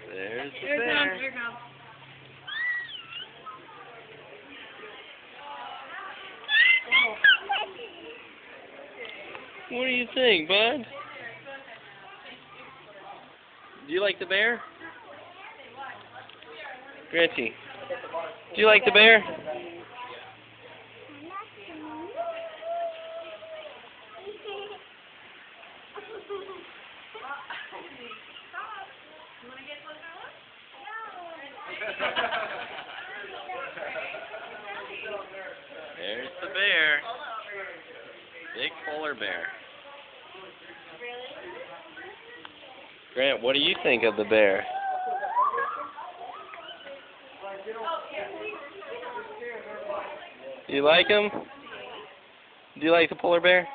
There's the Here it bear. comes, here it comes. What do you think, bud? Do you like the bear? Gretchen, do you like the bear? There's the bear. Big polar bear. Grant, what do you think of the bear? Do you like him? Do you like the polar bear?